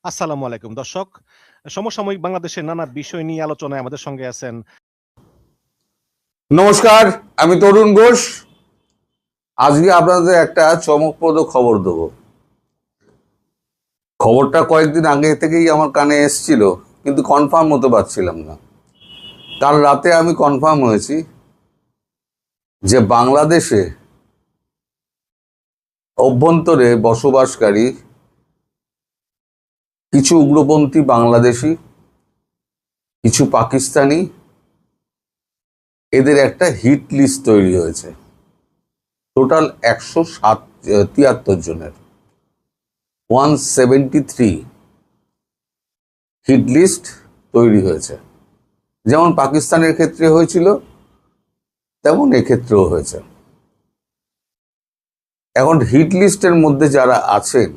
আসসালামু আলাইকুম দর্শক। সমসাময়িক বাংলাদেশের নানা বিষয় নিয়ে আলোচনায় আমাদের সঙ্গে আছেন। নমস্কার, আমি তরুণ ঘোষ। আজকে আপনাদের একটা চমকপ্রদ খবর দেব। খবরটা কয়েকদিন আগে থেকেই আমার কানে এসেছিল, কিন্তু কনফার্ম হতে পারছিলাম না। কাল রাতে আমি কনফার্ম হয়েছি যে বাংলাদেশে অভ্যন্তরে বসবাসকারী কিছু উগ্রপন্থী বাংলাদেশি, কিছু পাকিস্তানি, এদের একটা হিট লিস্ট তৈরি হয়েছে। টোটাল 173 জনের, 173 হিট লিস্ট তৈরি হয়েছে। যেমন পাকিস্তানের ক্ষেত্রে হয়েছিল তেমন এক্ষেত্রেও হয়েছে। এখন হিট লিস্টের মধ্যে যারা আছেন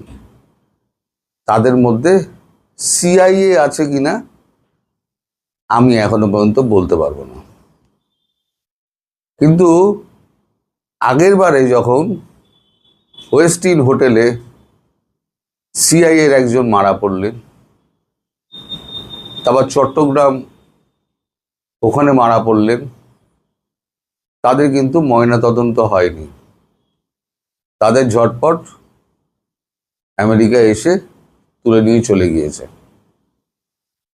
তাদের মধ্যে সিআইএ আছে কিনা আমি এখনো পর্যন্ত বলতে পারবো না। কিন্তু আগের বারে যখন ওয়েস্টিন হোটেলে সিআইএর একজন মারা পড়লেন, তারপর চট্টগ্রাম ওখানে মারা পড়লেন, তাদের কিন্তু ময়নাতদন্ত হয়নি। তাদের ঝটপট আমেরিকা এসে তুলে নিয়ে চলে গিয়েছে।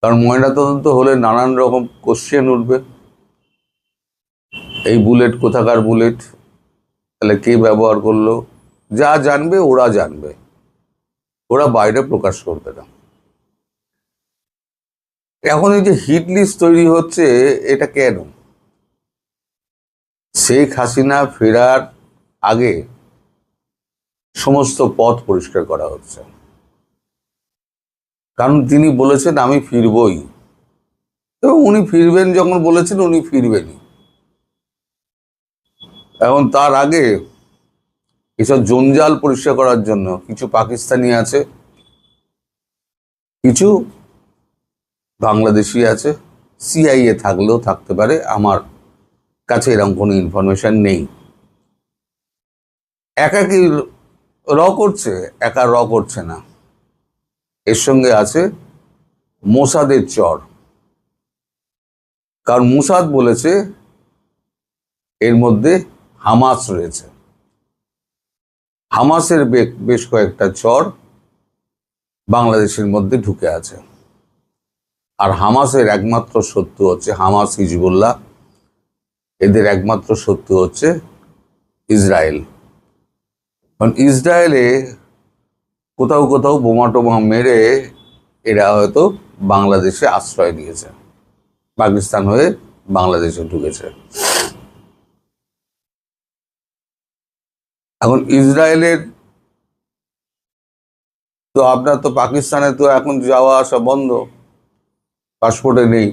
কারণ ময়নাতদন্ত হলে নানান রকম কোশ্চেন উঠবে। এই বুলেট কোথাকার বুলেট, তাহলে কে ব্যবহার করলো, যা জানবে ওরা জানবে, ওরা বাইরে প্রকাশ করবে না। এখন এই যে হিট লিস্ট তৈরি হচ্ছে, এটা কেন? শেখ হাসিনা ফেরার আগে সমস্ত পথ পরিষ্কার করা হচ্ছে। কারণ তিনি বলেছেন আমি ফিরবই, এবং উনি ফিরবেন যখন বলেছেন উনি ফিরবেনই। এখন তার আগে এসব জঞ্জাল পরিষ্কার করার জন্য কিছু পাকিস্তানি আছে, কিছু বাংলাদেশি আছে, সিআইএ থাকলেও থাকতে পারে, আমার কাছে এরকম কোনো ইনফরমেশন নেই। একা কি করছে? একা করছে না, এর সঙ্গে আছে মোসাদের চর। কারণ মোসাদ বলেছে এর মধ্যে হামাস রয়েছে। হামাসের বেশ কয়েকটা চর বাংলাদেশের মধ্যে ঢুকে আছে। আর হামাসের একমাত্র শত্রু হচ্ছে হামাস, হিজবুল্লাহ, এদের একমাত্র শত্রু হচ্ছে ইসরায়েল। কারণ ইসরায়েলে কোথাও কোথাও বোমা টোমা মেরে এরা হয়তো বাংলাদেশে আশ্রয় নিয়েছে, পাকিস্তান হয়ে বাংলাদেশে ঢুকেছে। এখন ইসরায়েলের তো আপনার তো পাকিস্তানে তো এখন যাওয়া আসা বন্ধ, পাসপোর্টে নেই,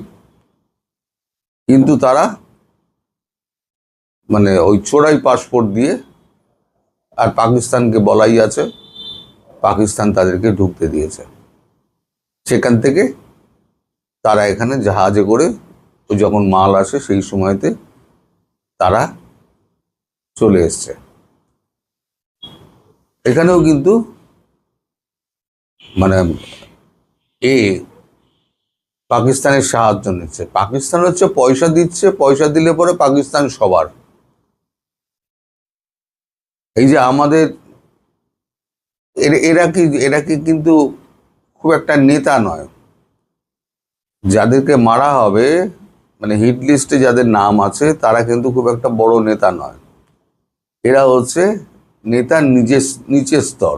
কিন্তু তারা মানে ওই চোরাই পাসপোর্ট দিয়ে, আর পাকিস্তানকে বলাই আছে, পাকিস্তান তাদেরকে ঢুকতে দিয়েছে। সেখান থেকে তারা এখানে জাহাজে করে যখন মাল আসে সেই সময়তে তারা চলে এসছে। এখানেও কিন্তু মানে পাকিস্তানের সাহায্য নিচ্ছে। পাকিস্তান হচ্ছে পয়সা দিচ্ছে, পয়সা দিলে পরে পাকিস্তান সবার। এই যে আমাদের এরা কি কিন্তু খুব একটা নেতা নয়। যাদেরকে মারা হবে, মানে হিট লিস্টে যাদের নাম আছে, তারা কিন্তু খুব একটা বড় নেতা নয়। এরা হচ্ছে নেতার নিচের স্তর।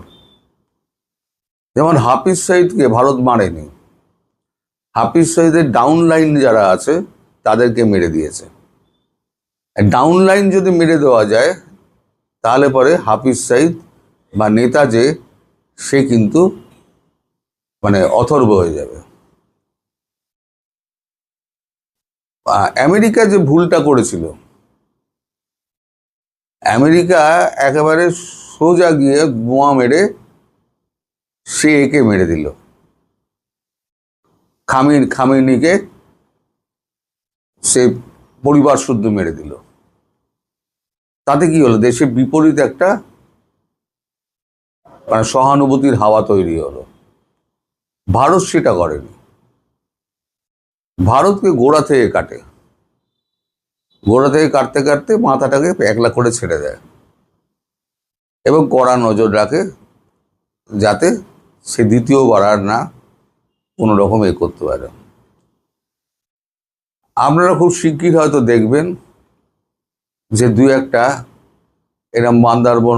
যেমন হাফিজ সঈদকে ভারত মারেনি, হাফিজ সঈদের ডাউন লাইন যারা আছে তাদেরকে মেরে দিয়েছে। ডাউন লাইন যদি মেরে দেওয়া যায় তাহলে পরে হাফিজ সঈদ বা নেতা যে সে কিন্তু মানে অথর্ব হয়ে যাবে। আমেরিকা যে ভুলটা করেছিল, আমেরিকা একেবারে সোজা গিয়ে বোমা মেরে সে একে মেরে দিল, খামেনিকে সে পরিবার শুদ্ধ মেরে দিল। তাতে কি হলো? দেশের বিপরীত একটা মানে সহানুভূতির হাওয়া তৈরি হলো। ভারত সেটা করেনি। ভারতকে গোড়া থেকে কাটে, গোড়া থেকে কাটতে কাটতে মাথাটাকে একলা করে ছেড়ে দেয় এবং কড়া নজর রাখে যাতে সে দ্বিতীয়বার আর না কোনো রকম করতে পারে। আপনারা খুব শিগগির হয়তো দেখবেন যে দুই একটা এরম বান্দারবন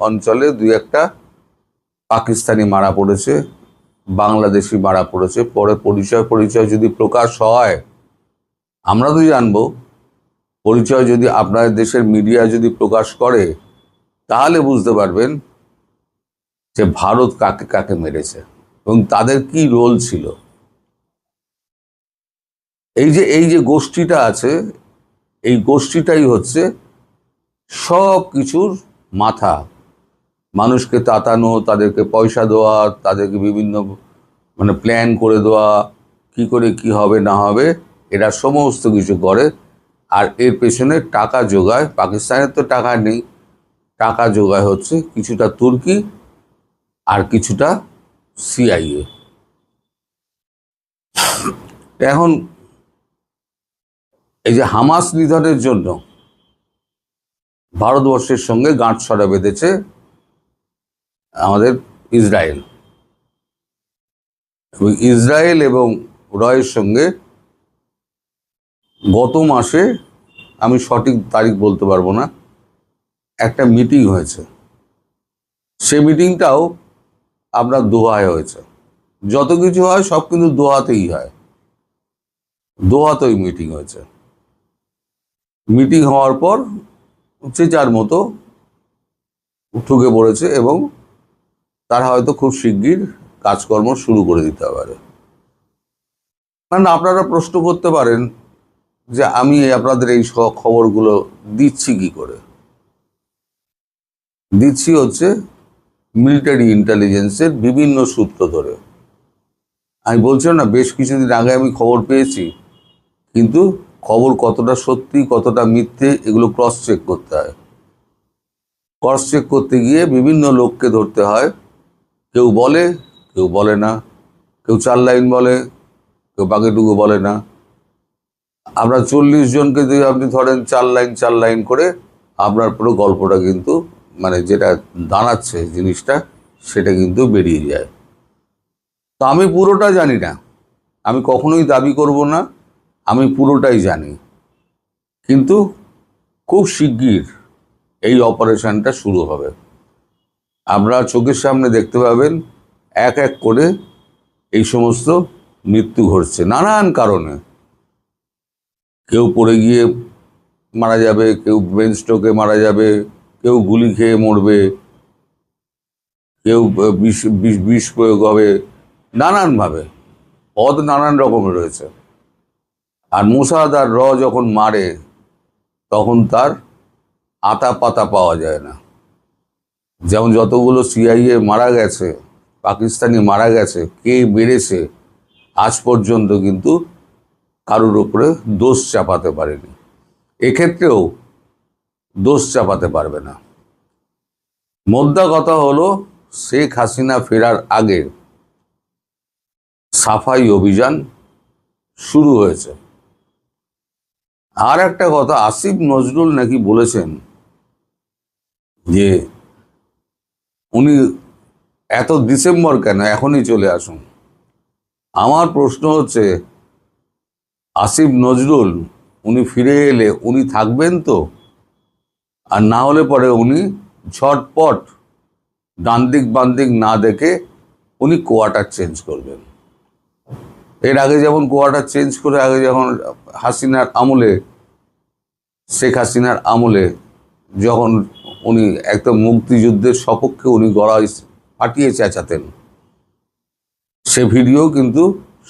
অঞ্চলে দুই একটা পাকিস্তানি মারা পড়েছে, বাংলাদেশি মারা পড়েছে। পরে পরিচয় যদি প্রকাশ হয় আমরা তো জানবো। পরিচয় যদি আপনাদের দেশের মিডিয়া যদি প্রকাশ করে তাহলে বুঝতে পারবেন যে ভারত কাকে কাকে মেরেছে এবং তাদের কি রোল ছিল। এই যে গোষ্ঠীটা আছে, এই গোষ্ঠীটাই হচ্ছে সব কিছুর মাথা। মানুষকে তাতানো, তাদেরকে পয়সা দেওয়া, তাদেরকে বিভিন্ন প্ল্যান করে দেওয়া, কি করে কি হবে না হবে, এরা সমস্ত কিছু করে। আর এর পেছনে টাকা জোগায়, পাকিস্তানের তো টাকা নেই, টাকা জোগায় হচ্ছে কিছুটা তুর্কি আর কিছুটা সিআইএ। এখন এই যে হামাস নিধনের জন্য ভারতবর্ষের সঙ্গে গাঁটছড়া বেঁধেছে আমাদের ইসরায়েল, ইসরায়েল এবং রয়ের সঙ্গে গত মাসে, আমি সঠিক তারিখ বলতে পারবো না, একটা মিটিং হয়েছে। সে মিটিংটাও আপনার দোহায় হয়েছে। যত কিছু হয় সব কিন্তু দোহাতেই হয়, দোহাতেই মিটিং হয়েছে। মিটিং হওয়ার পর যে যার মতো ঢুকে পড়েছে এবং তারা হয়তো খুব শিগগির কাজকর্ম শুরু করে দিতে পারে। কারণ আপনারা প্রশ্ন করতে পারেন যে আমি আপনাদের এই সব খবরগুলো দিচ্ছি কি করে। দিচ্ছি হচ্ছে মিলিটারি ইন্টেলিজেন্সের বিভিন্ন সূত্র ধরে। আমি বলছিলাম না, বেশ কিছুদিন আগে আমি খবর পেয়েছি, কিন্তু খবর কতটা সত্যি কতটা মিথ্যে এগুলো ক্রস চেক করতে হয়। ক্রস চেক করতে গিয়ে বিভিন্ন লোককে ধরতে হয়। কেউ বলে, কেউ বলে না, কেউ 4 লাইন বলে, কেউ বাকিটুকু বলে না। আমরা 40 জনকে যদি আপনি ধরেন 4 লাইন করে, আপনার পুরো গল্পটা কিন্তু যেটা দাঁড়াচ্ছে জিনিসটা সেটা কিন্তু বেরিয়ে যায়। তো আমি পুরোটা জানি না, আমি কখনোই দাবি করব না আমি পুরোটাই জানি, কিন্তু খুব শিগগির এই অপারেশনটা শুরু হবে। আপনারা চোখের সামনে দেখতে পাবেন এক এক করে এই সমস্ত মৃত্যু ঘটছে নানান কারণে। কেউ পড়ে গিয়ে মারা যাবে, কেউ ব্রেন স্ট্রোকে মারা যাবে, কেউ গুলি খেয়ে মরবে, কেউ বিষ প্রয়োগ হবে, নানানভাবে পথ নানান রকমের রয়েছে। আর মোসাদ আর যখন মারে তখন তার আতা পাতা পাওয়া যায় না। যেমন যতগুলো সিআইএ মারা গেছে, পাকিস্তানি মারা গেছে, কে মেরেছে আজ পর্যন্ত কিন্তু কারোর উপরে দোষ চাপাতে পারেনি। এক্ষেত্রেও দোষ চাপাতে পারবে না। মোদ্দা কথা হলো, শেখ হাসিনা ফেরার আগে সাফাই অভিযান শুরু হয়েছে। আর একটা কথা, আসিফ নজরুল নাকি বলেছেন যে উনি এত ডিসেম্বর কেন, এখনই চলে আসুন। আমার প্রশ্ন হচ্ছে, আসিফ নজরুল উনি ফিরে এলে উনি থাকবেন তো? আর না হলে পরে উনি ঝটপট ডানদিক বানদিক না দেখে উনি কোয়ার্টার চেঞ্জ করবেন। এর আগে যেমন কোয়ার্টার চেঞ্জ করে, আগে যখন হাসিনার আমলে, শেখ হাসিনার আমলে যখন উনি একদম মুক্তিযুদ্ধের সপক্ষে উনি গলায় ফাটিয়ে চেঁচাতেন, সে ভিডিও কিন্তু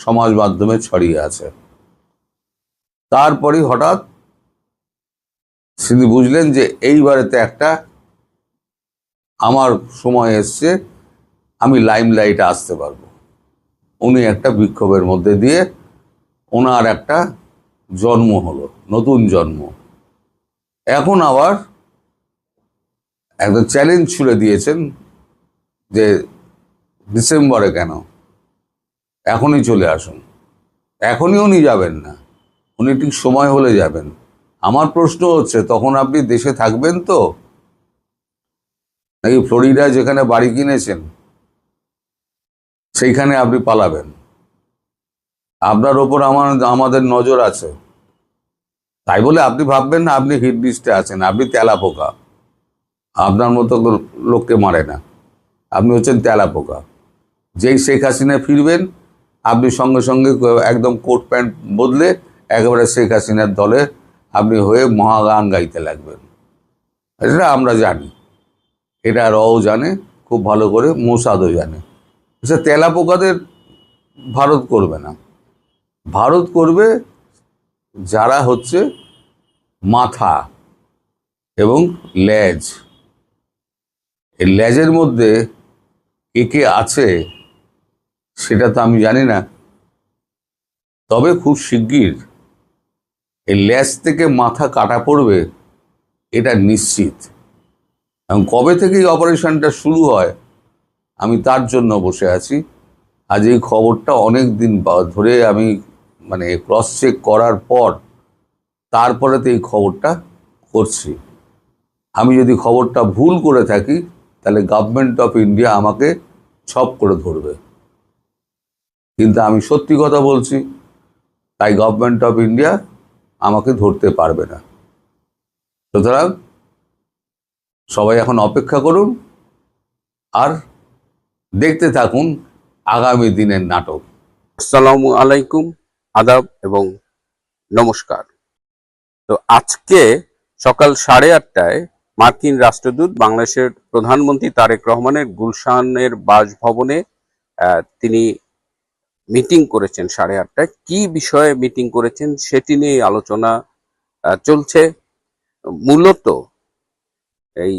সমাজ মাধ্যমে ছড়িয়ে আছে। তারপরে হঠাৎ তিনি বুঝলেন যে এইবারেতে একটা আমার সময় এসছে, আমি লাইমলাইটে আসতে পারবো। উনি একটা বিক্ষোভের মধ্যে দিয়ে ওনার একটা জন্ম হলো, নতুন জন্ম। এখন আবার একটা চ্যালেঞ্জ ছুড়ে দিয়েছেন যে ডিসেম্বরে কেন, এখনই চলে আসুন। এখনই উনি যাবেন না, উনি ঠিক সময় হলে যাবেন। আমার প্রশ্ন হচ্ছে, তখন আপনি দেশে থাকবেন তো, নাকি ফ্লোরিডা যেখানে বাড়ি কিনেছেন সেইখানে আপনি পালাবেন? আপনার ওপর আমাদের নজর আছে, তাই বলে আপনি ভাববেন না আপনি হিট লিস্টে আছেন। আপনি তেলাপোকা, আপনার মতো লোককে মারে না। আপনি হচ্ছেন তেলাপোকা। যেই শেখ হাসিনা ফিরবেন, আপনি সঙ্গে সঙ্গে একদম কোট প্যান্ট বদলে একেবারে শেখ হাসিনার দলে আপনি হয়ে মহাগান গাইতে লাগবেন। এটা আমরা জানি, এটা রও জানে খুব ভালো করে, মোসাদও জানে। সে তেলাপোকাদের ভারত করবে না। ভারত করবে যারা হচ্ছে মাথা এবং লেজ। এই লেজের মধ্যে কে কে আছে সেটা তো আমি জানি না, তবে খুব শিগগির এই লেজ থেকে মাথা কাটা পড়বে, এটা নিশ্চিত। এবং কবে থেকে এই অপারেশনটা শুরু হয় আমি তার জন্য বসে আছি। আজ এই খবরটা অনেক দিন ধরে আমি মানে ক্রস চেক করার পর তারপরে তো এই খবরটা করছি। আমি যদি খবরটা ভুল করে থাকি তাহলে গভর্নমেন্ট অফ ইন্ডিয়া আমাকে ছপ করে ধরবে, কিন্তু আমি সত্যি কথা বলছি, তাই গভর্নমেন্ট অফ ইন্ডিয়া আমাকে ধরতে পারবে না। সুতরাং সবাই এখন অপেক্ষা করুন আর দেখতে থাকুন আগামী দিনের নাটক। আসসালামু আলাইকুম, আদাব এবং নমস্কার। তো আজকে সকাল 8:30টায় মার্কিন রাষ্ট্রদূত বাংলাদেশের প্রধানমন্ত্রী তারেক রহমানের গুলশানের বাসভবনে তিনি মিটিং করেছেন 8:30টায়। কি বিষয়ে মিটিং করেছেন সেটি নিয়ে আলোচনা চলছে। মূলত এই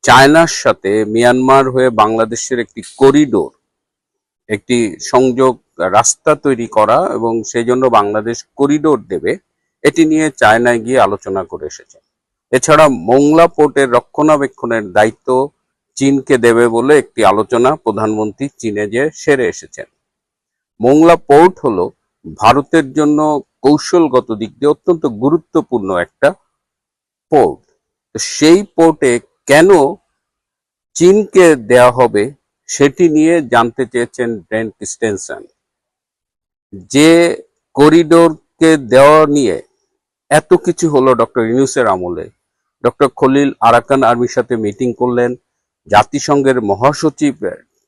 চায়নার সাথে মিয়ানমার হয়ে বাংলাদেশের একটি করিডোর, একটি সংযোগ রাস্তা তৈরি করা এবং সেই জন্য বাংলাদেশ করিডোর দেবে, এটি নিয়ে চায়নায় গিয়ে আলোচনা করে এসেছে। এছাড়া মোংলা পোর্টের রক্ষণাবেক্ষণের দায়িত্ব চীনকে দেবে বলে একটি আলোচনা প্রধানমন্ত্রী চীনে যে সেরে এসেছেন। মোংলা পোর্ট হলো ভারতের জন্য কৌশলগত দিক দিয়ে অত্যন্ত গুরুত্বপূর্ণ একটা পোর্ট। তো সেই পোর্টে কেন চীনকে দেয়া হবে সেটি নিয়ে জানতে চেয়েছেন ব্রেন ক্রিস্টেনসন। যে করিডোরকে দেওয়া নিয়ে এত কিছু হলো ডক্টর ইউনূসের আমলে, ডক্টর খলিল আরাকান আর্মির সাথে মিটিং করলেন, জাতিসংঘের মহাসচিব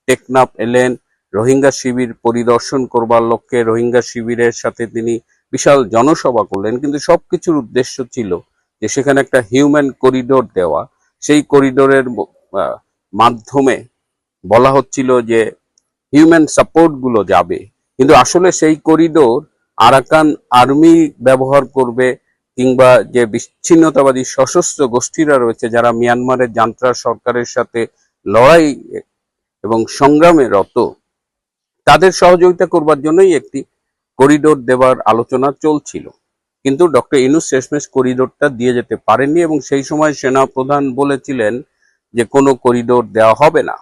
টেকনাফ এলেন, রোহিঙ্গা শিবির পরিদর্শন করবার লক্ষ্যে রোহিঙ্গা শিবিরের সাথে তিনি বিশাল জনসভা করলেন, কিন্তু সবকিছুর উদ্দেশ্য ছিল যে সেখানে একটা হিউম্যান করিডোর দেওয়া। সেই করিডোরের মাধ্যমে বলা হচ্ছিল যে হিউম্যান সাপোর্ট গুলো যাবে, কিন্তু আসলে সেই করিডোর আরাকান আর্মি ব্যবহার করবে, কিংবা যে বিচ্ছিন্নতাবাদী সশস্ত্র গোষ্ঠীরা রয়েছে যারা মিয়ানমারের জান্ত্রা সরকারের সাথে লড়াই এবং সংগ্রামে রত, তাদের সহযোগিতা করবার জন্যই একটি করিডোর দেবার আলোচনা চলছিল। কিন্তু ডক্টর ইউনূস শেষমেশ করিডোরটা দিয়ে যেতে পারেননি এবং সেই সময় সেনা প্রধান বলেছিলেন যে কোনো করিডোর দেওয়া হবে না।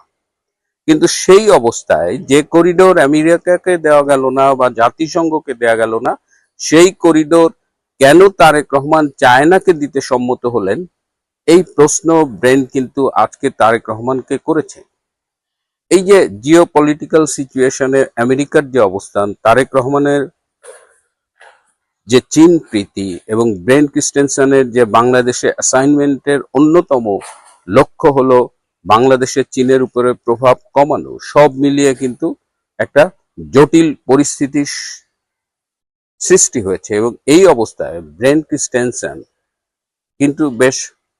কিন্তু সেই অবস্থায় যে করিডোর আমেরিকাকে দেওয়া গেল না বা জাতিসংঘকে দেওয়া গেল না, সেই করিডোর কেন তারেক রহমান চায়নাকে দিতে সম্মত হলেন, এই প্রশ্ন ব্রেন কিন্তু আজকে তারেক রহমানকে করেছে। এই যে জিও পলিটিক্যাল সিচুয়েশনে আমেরিকার যে অবস্থান, তারেক রহমানের যে চীন প্রীতি এবং ব্রেন ক্রিস্টেনসনের যে বাংলাদেশে অ্যাসাইনমেন্টের অন্যতম লক্ষ্য হলো বাংলাদেশের চীনের উপরে প্রভাব কমানো, সব মিলিয়ে কিন্তু একটা জটিল পরিস্থিতির সৃষ্টি হয়েছে। এবং এই অবস্থায় ব্রেন ক্রিস্টেনসন কিন্তু বেশ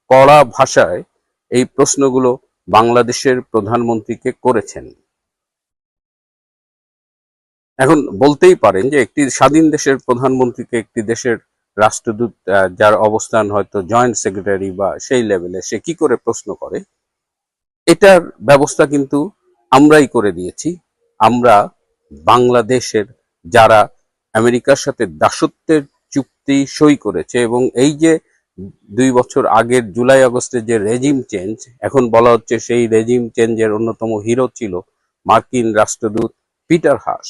কড়া ভাষায় এই প্রশ্নগুলো বাংলাদেশের প্রধানমন্ত্রীকে করেছেন। এখন বলতেই পারেন যে একটি স্বাধীন দেশের প্রধানমন্ত্রীকে একটি দেশের রাষ্ট্রদূত, যার অবস্থান হয়তো জয়েন্ট সেক্রেটারি বা সেই লেভেলে, সে কি করে প্রশ্ন করে, এটার ব্যবস্থা কিন্তু আমরাই করে দিয়েছি। আমরা বাংলাদেশের যারা আমেরিকার সাথে দাসত্বের চুক্তি সই করেছে, এবং এই যে 2 বছর আগের জুলাই আগস্টে যে রেজিম চেঞ্জ, এখন বলা হচ্ছে সেই রেজিম চেঞ্জের অন্যতম হিরো ছিল মার্কিন রাষ্ট্রদূত পিটার হাস।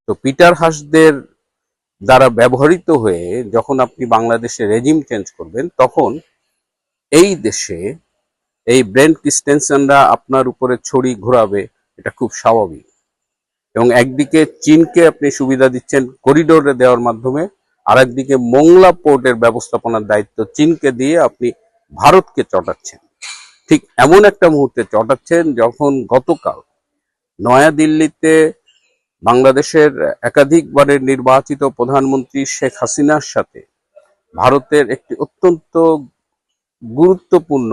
তো পিটার হাসদের দ্বারা ব্যবহৃত হয়ে যখন আপনি বাংলাদেশে রেজিম চেঞ্জ করবেন, তখন এই দেশে এই ব্রেন্ট ক্রিস্টেনসেনরা আপনার উপরে ছড়ি ঘোরাবে, এটা খুব স্বাভাবিক। এবং একদিকে চীনকে আপনি সুবিধা দিচ্ছেন করিডোরে দেওয়ার মাধ্যমে, আর একদিকে মোংলা পোর্টের ব্যবস্থাপনার দায়িত্ব চীনকে দিয়ে আপনি ভারতকে চটাচ্ছেন। ঠিক এমন একটা মুহূর্তে চটাচ্ছেন যখন গতকাল নয়াদিল্লিতে বাংলাদেশের একাধিকবারের নির্বাচিত প্রধানমন্ত্রী শেখ হাসিনার সাথে ভারতের একটি অত্যন্ত গুরুত্বপূর্ণ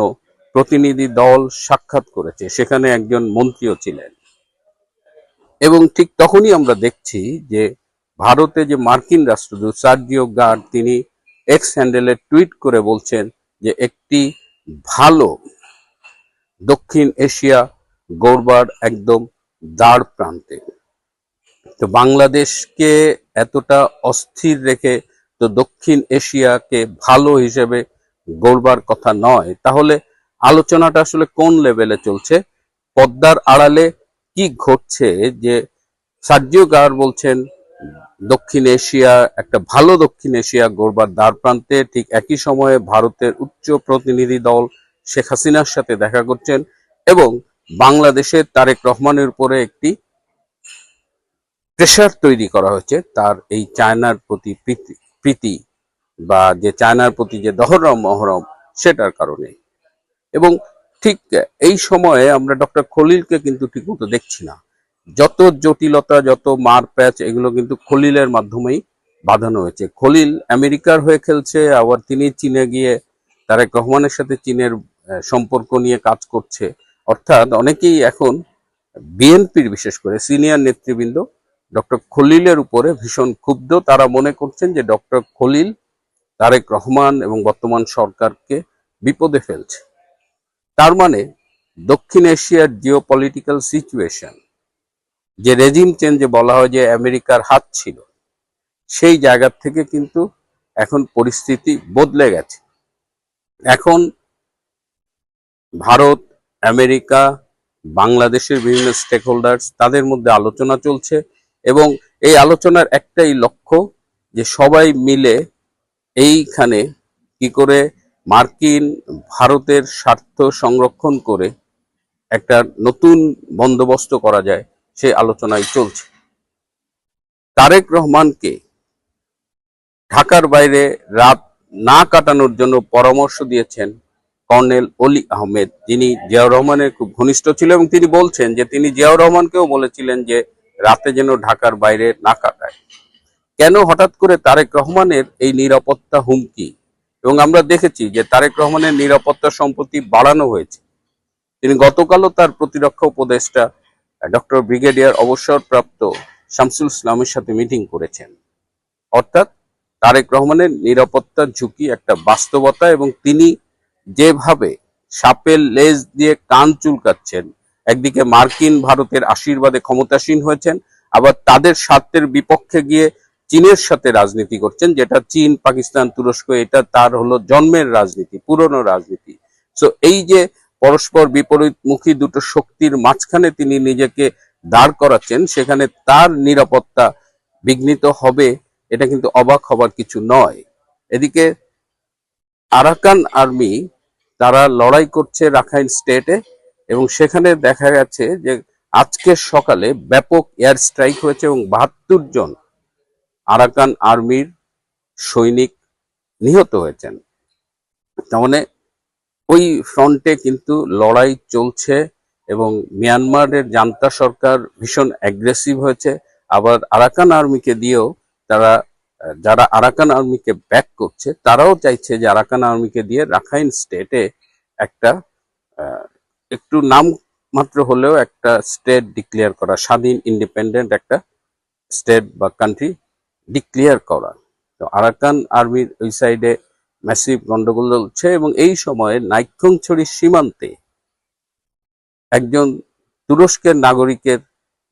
প্রতিনিধি দল সাক্ষাৎ করেছে, সেখানে একজন মন্ত্রীও ছিলেন। এবং ঠিক তখনই আমরা দেখছি যে ভারতে যে মার্কিন রাষ্ট্রদূত সার্জিও গার্ড, তিনি এক্স হ্যান্ডেলে টুইট করে বলছেন যে একটি ভালো দক্ষিণ এশিয়া গড়বার একদম দ্বার প্রান্তে। তো বাংলাদেশকে এতটা অস্থির রেখে তো দক্ষিণ এশিয়াকে ভালো হিসেবে গড়বার কথা নয়। তাহলে আলোচনাটা আসলে কোন লেভেলে চলছে, পদ্মার আড়ালে কি ঘটছে? যে সার্জিও গার বলছেন দক্ষিণ এশিয়া, একটা ভালো দক্ষিণ এশিয়া গড়বার দ্বার প্রান্তে, ঠিক একই সময়ে ভারতের উচ্চ প্রতিনিধি দল শেখ হাসিনার সাথে দেখা করছেন এবং বাংলাদেশের তারেক রহমানের উপরে একটি প্রেশার তৈরি করা হয়েছে তার এই চায়নার প্রতি প্রীতি বা যে চায়নার প্রতি যে দহরম মহরম, সেটার কারণে। এবং ঠিক এই সময়ে আমরা ডক্টর খলিলকে কিন্তু ঠিকমতো দেখছি না। যত জটিলতা, যত মার প্যাচ, এগুলো কিন্তু খলিলের মাধ্যমেই বাঁধানো হয়েছে। খলিল আমেরিকার হয়ে খেলছে, আবার তিনি চীনে গিয়ে তারেক রহমানের সাথে চীনের সম্পর্ক নিয়ে কাজ করছে। অর্থাৎ অনেকেই এখন বিএনপির বিশেষ করে সিনিয়র নেতৃবৃন্দ ডক্টর খলিলের উপরে ভীষণ ক্ষুব্ধ। তারা মনে করছেন যে ডক্টর খলিল তারেক রহমান এবং বর্তমান সরকারকে বিপদে ফেলছে। তার মানে দক্ষিণ এশিয়ার জিও পলিটিক্যাল সিচুয়েশন, যে রেজিম চেঞ্জে বলা হয় যে আমেরিকার হাত ছিল, সেই জায়গা থেকে কিন্তু এখন পরিস্থিতি বদলে গেছে। এখন ভারত, আমেরিকা, বাংলাদেশের বিভিন্ন স্টেক হোল্ডার্স, তাদের মধ্যে আলোচনা চলছে এবং এই আলোচনার একটাই লক্ষ্য যে সবাই মিলে এইখানে কি করে মার্কিন ভারতের স্বার্থ সংরক্ষণ করে একটা নতুন বন্দোবস্ত করা যায়, সেই আলোচনায় চলছে। তারেক রহমানকে ঢাকার বাইরে রাত না কাটানোর জন্য পরামর্শ দিয়েছেন কর্নেল অলি আহমেদ, যিনি জিয়াউর রহমানের খুব ঘনিষ্ঠ ছিল এবং তিনি বলছেন যে তিনি জিয়াউর রহমানকেও বলেছিলেন যে রাতে যেন ঢাকার বাইরে না কাটায়। কেন হঠাৎ করে তারেক রহমানের এই নিরাপত্তা হুমকি? এবং আমরা দেখেছি যে তারেক রহমানের নিরাপত্তা সম্পত্তি বাড়ানো হয়েছে। তিনি গতকালও তার প্রতিরক্ষা উপদেষ্টা ডক্টর ব্রিগেডিয়ার অবসরপ্রাপ্ত শামসুল ইসলামের সাথে মিটিং করেছেন। অর্থাৎ তারেক রহমানের নিরাপত্তার ঝুঁকি একটা বাস্তবতা এবং তিনি যেভাবে সাপের লেজ দিয়ে কান চুলকাচ্ছেন, একদিকে মার্কিন ভারতের আশীর্বাদে ক্ষমতাসীন হয়েছেন, আবার তাদের স্বার্থের বিপক্ষে গিয়ে চীনের সাথে রাজনীতি করছেন, যেটা চীন, পাকিস্তান, তুরস্ক, এটা তার হলো জন্মের রাজনীতি, পুরনো রাজনীতি। সো এই যে পরস্পর বিপরীতমুখী দুটো শক্তির মাঝখানে তিনি নিজেকে দাঁড় করাচ্ছেন, সেখানে তার নিরাপত্তা বিঘ্নিত হবে, এটা কিন্তু অবাক হবার কিছু নয়। এদিকে আরাকান আর্মি তারা লড়াই করছে রাখাইন স্টেটে এবং সেখানে দেখা গেছে যে আজকে সকালে ব্যাপক এয়ার স্ট্রাইক হয়েছে এবং ৭২ জন আরাকান আর্মির সৈনিক নিহত হয়েছেন। তার মানে ওই ফ্রন্টে কিন্তু লড়াই চলছে এবং মিয়ানমারের জান্তা সরকার ভীষণ অ্যাগ্রেসিভ হয়েছে। আবার আরাকান আর্মিকে দিয়েও তারা, যারা আরাকান আর্মিকে ব্যাক করছে, তারাও চাইছে যে আরাকান আর্মিকে দিয়ে রাখাইন স্টেটে একটা একটু নাম মাত্র হলেও একটা স্টেট ডিক্লেয়ার করা, স্বাধীন ইন্ডিপেন্ডেন্ট একটা স্টেট বা কান্ট্রি ডিক্লেয়ার করা। তো আরাকান আর্মির ওই সাইডে ম্যাসিভ গন্ডগোল চলছে এবং এই সময়ে নাইক্ষ্যংছড়ি সীমান্তে একজন তুরস্কের নাগরিকের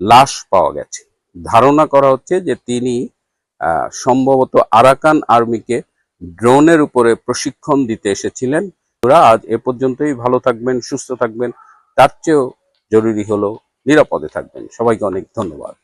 লাশ পাওয়া গেছে। ধারণা করা হচ্ছে যে তিনি সম্ভবত আরাকান আর্মিকে ড্রোনের উপরে প্রশিক্ষণ দিতে এসেছিলেন। ওরা আজ এ পর্যন্তই। ভালো থাকবেন, সুস্থ থাকবেন, তার চেয়েও জরুরি হলো নিরাপদে থাকবেন। সবাইকে অনেক ধন্যবাদ।